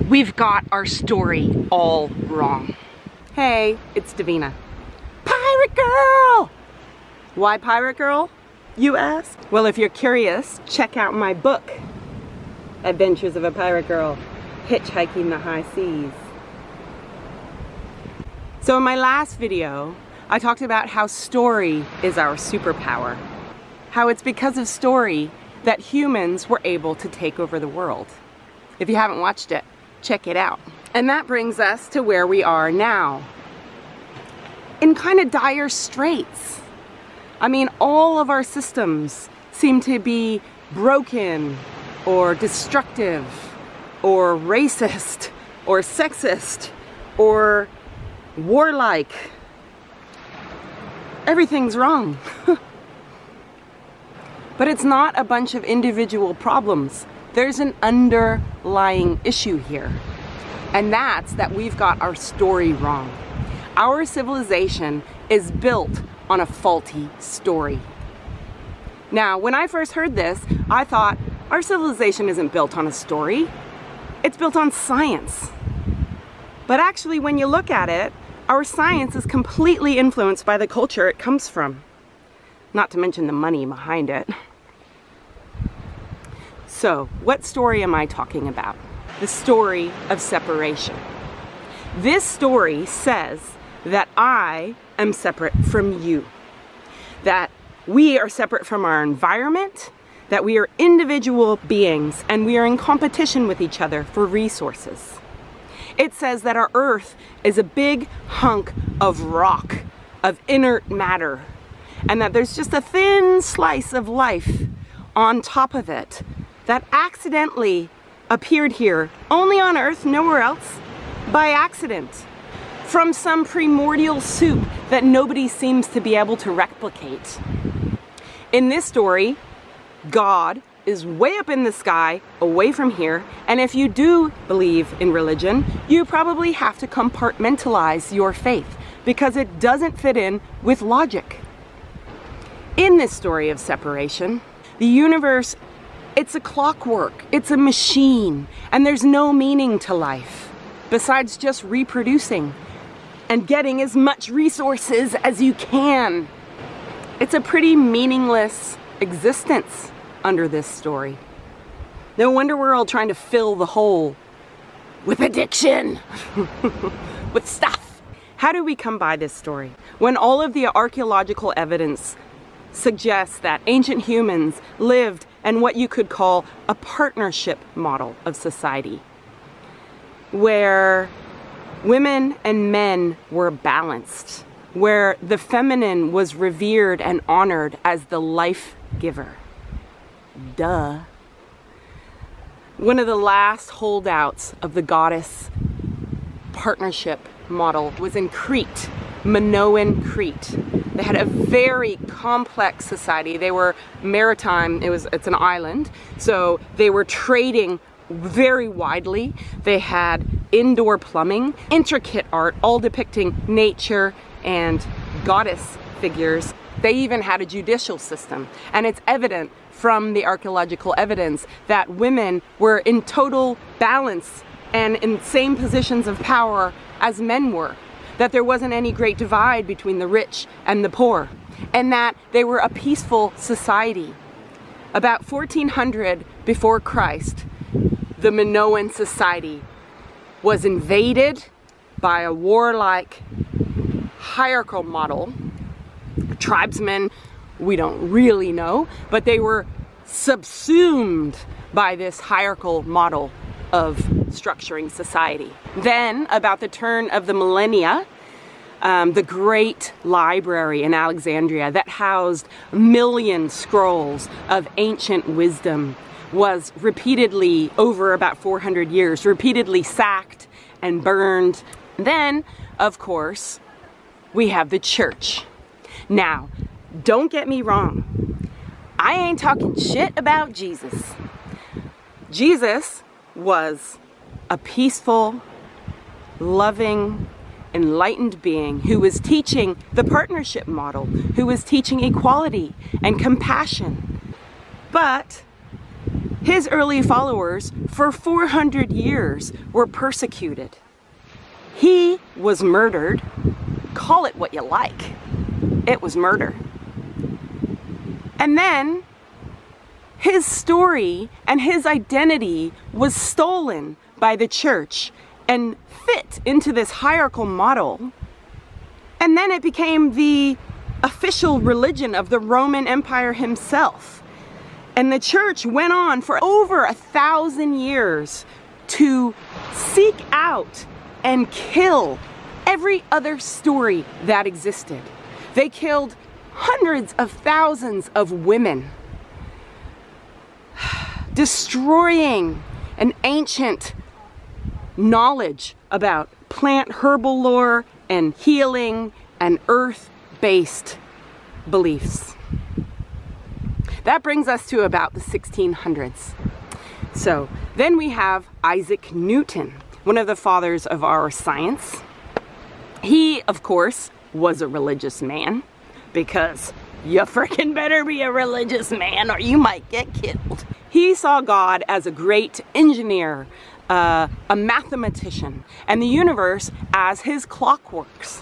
We've got our story all wrong. Hey, it's Davina. Pirate Girl! Why Pirate Girl, you ask? Well, if you're curious, check out my book, Adventures of a Pirate Girl, Hitchhiking the High Seas. So in my last video, I talked about how story is our superpower. How it's because of story that humans were able to take over the world. If you haven't watched it, check it out. And that brings us to where we are now. In kind of dire straits. I mean, all of our systems seem to be broken or destructive or racist or sexist or warlike. Everything's wrong. But it's not a bunch of individual problems. There's an underlying issue here. And that's that we've got our story wrong. Our civilization is built on a faulty story. Now, when I first heard this, I thought, our civilization isn't built on a story. It's built on science. But actually, when you look at it, our science is completely influenced by the culture it comes from. Not to mention the money behind it. So, what story am I talking about? The story of separation. This story says that I am separate from you. That we are separate from our environment, that we are individual beings, and we are in competition with each other for resources. It says that our Earth is a big hunk of rock, of inert matter, and that there's just a thin slice of life on top of it that accidentally appeared here, only on Earth, nowhere else, by accident, from some primordial soup that nobody seems to be able to replicate. In this story, God is way up in the sky, away from here, and if you do believe in religion, you probably have to compartmentalize your faith because it doesn't fit in with logic. In this story of separation, the universe, it's a clockwork, it's a machine, and there's no meaning to life besides just reproducing and getting as much resources as you can. It's a pretty meaningless existence under this story. No wonder we're all trying to fill the hole with addiction, with stuff. How do we come by this story? When all of the archaeological evidence suggests that ancient humans lived in what you could call a partnership model of society, where women and men were balanced, where the feminine was revered and honored as the life giver. Duh. One of the last holdouts of the goddess partnership model was in Crete, Minoan Crete. They had a very complex society. They were maritime, it's an island, so they were trading very widely. They had indoor plumbing, intricate art, all depicting nature and goddess figures. They even had a judicial system, and it's evident from the archaeological evidence that women were in total balance and in same positions of power as men were, that there wasn't any great divide between the rich and the poor, and that they were a peaceful society. About 1400 before Christ, the Minoan society was invaded by a warlike hierarchical model. Tribesmen, we don't really know, but they were subsumed by this hierarchical model of structuring society. Then, about the turn of the millennia, the great library in Alexandria that housed a million scrolls of ancient wisdom was repeatedly, over about 400 years, repeatedly sacked and burned. Then, of course, we have the church. Now, don't get me wrong. I ain't talking shit about Jesus. Jesus was a peaceful, loving, enlightened being who was teaching the partnership model, who was teaching equality and compassion. But His early followers for 400 years were persecuted. He was murdered. Call it what you like. It was murder. And then his story and his identity was stolen by the church and fit into this hierarchical model. And then it became the official religion of the Roman Empire himself. And the church went on for over 1,000 years to seek out and kill every other story that existed. They killed hundreds of thousands of women, destroying an ancient knowledge about plant herbal lore and healing and earth-based beliefs. That brings us to about the 1600s. So then we have Isaac Newton, one of the fathers of our science. He, of course, was a religious man, because you frickin' better be a religious man or you might get killed. He saw God as a great engineer, a mathematician, and the universe as his clockworks.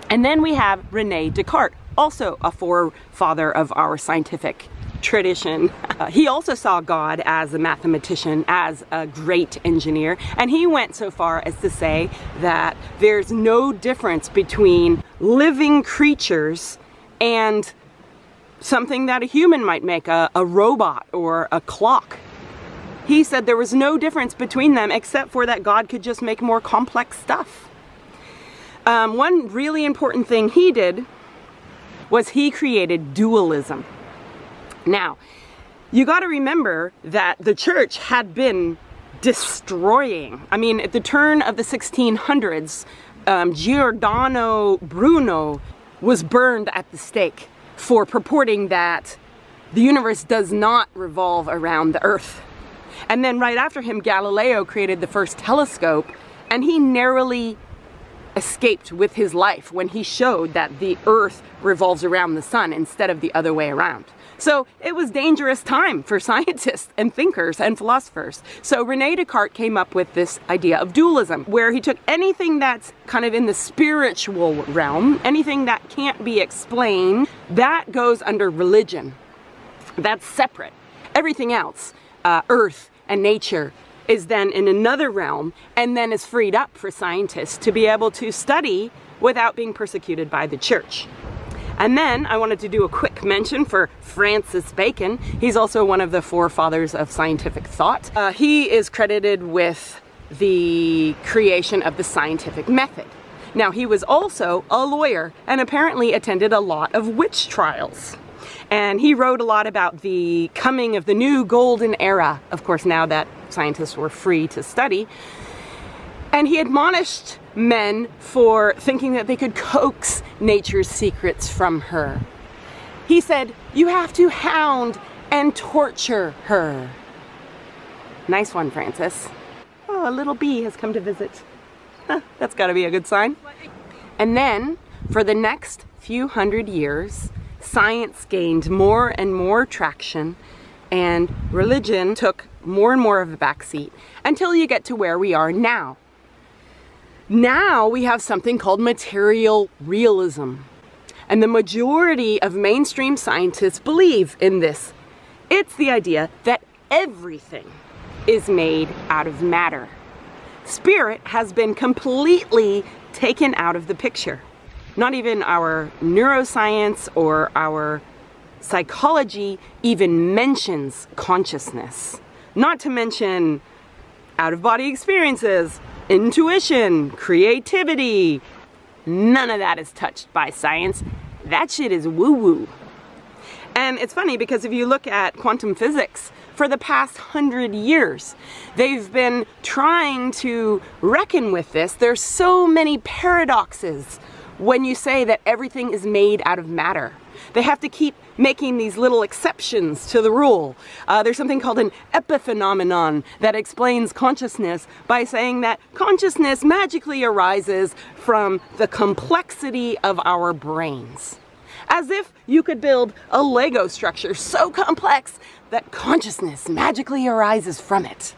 And then we have René Descartes, also a forefather of our scientific tradition. He also saw God as a mathematician, as a great engineer, and he went so far as to say that there's no difference between living creatures and something that a human might make, a robot or a clock. He said there was no difference between them except for that God could just make more complex stuff. One really important thing he did was he created dualism. Now, you got to remember that the church had been destroying. I mean, at the turn of the 1600s, Giordano Bruno was burned at the stake for purporting that the universe does not revolve around the earth. And then right after him, Galileo created the first telescope, and he narrowly escaped with his life when he showed that the earth revolves around the sun instead of the other way around. So it was dangerous time for scientists and thinkers and philosophers. So René Descartes came up with this idea of dualism, where he took anything that's kind of in the spiritual realm, anything that can't be explained, that goes under religion. That's separate. Everything else, earth and nature, is then in another realm, and then is freed up for scientists to be able to study without being persecuted by the church. And then I wanted to do a quick mention for Francis Bacon. He's also one of the forefathers of scientific thought. He is credited with the creation of the scientific method. Now, he was also a lawyer and apparently attended a lot of witch trials. And he wrote a lot about the coming of the new golden era, of course, now that scientists were free to study. And he admonished men for thinking that they could coax nature's secrets from her. He said, you have to hound and torture her. Nice one, Francis. Oh, a little bee has come to visit. Huh, that's got to be a good sign. And then, for the next few hundred years, science gained more and more traction, and religion took more and more of a backseat until you get to where we are now. Now we have something called material realism, and the majority of mainstream scientists believe in this. It's the idea that everything is made out of matter. Spirit has been completely taken out of the picture. Not even our neuroscience or our psychology even mentions consciousness. Not to mention out-of-body experiences, intuition, creativity. None of that is touched by science. That shit is woo-woo. And it's funny because if you look at quantum physics, for the past 100 years, they've been trying to reckon with this. There's so many paradoxes when you say that everything is made out of matter. They have to keep making these little exceptions to the rule. There's something called an epiphenomenon that explains consciousness by saying that consciousness magically arises from the complexity of our brains. As if you could build a Lego structure so complex that consciousness magically arises from it.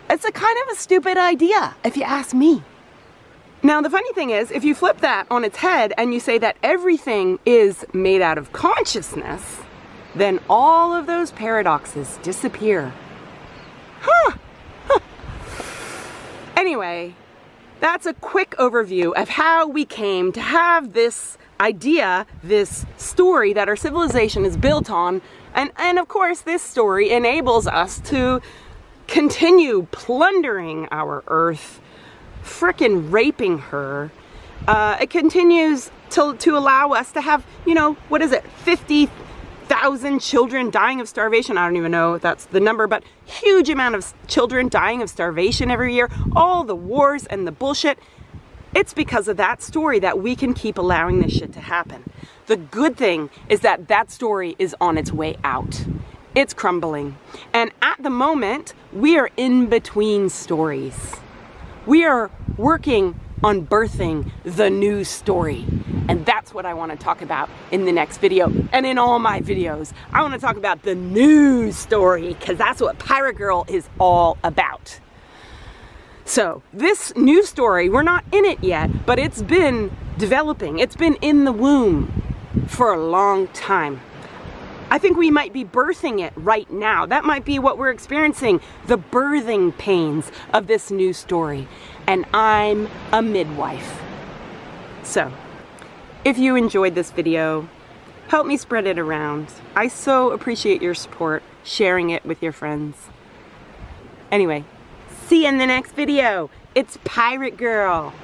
It's a kind of a stupid idea, if you ask me. Now, the funny thing is, if you flip that on its head and you say that everything is made out of consciousness, then all of those paradoxes disappear. Huh. Anyway, that's a quick overview of how we came to have this idea, this story that our civilization is built on. And of course, this story enables us to continue plundering our earth, frickin' raping her. It continues to allow us to have, you know, what is it, 50,000 children dying of starvation. I don't even know if that's the number, but huge amount of children dying of starvation every year. All the wars and the bullshit. It's because of that story that we can keep allowing this shit to happen. The good thing is that that story is on its way out. It's crumbling. And at the moment, we are in between stories. We are working on birthing the new story. And that's what I want to talk about in the next video. And in all my videos, I want to talk about the new story, because that's what Pirate Girl is all about. So this new story, we're not in it yet, but it's been developing. It's been in the womb for a long time. I think we might be birthing it right now. That might be what we're experiencing, the birthing pains of this new story. And I'm a midwife. So, if you enjoyed this video, help me spread it around. I so appreciate your support, sharing it with your friends. Anyway, see you in the next video. It's Pirate Girl.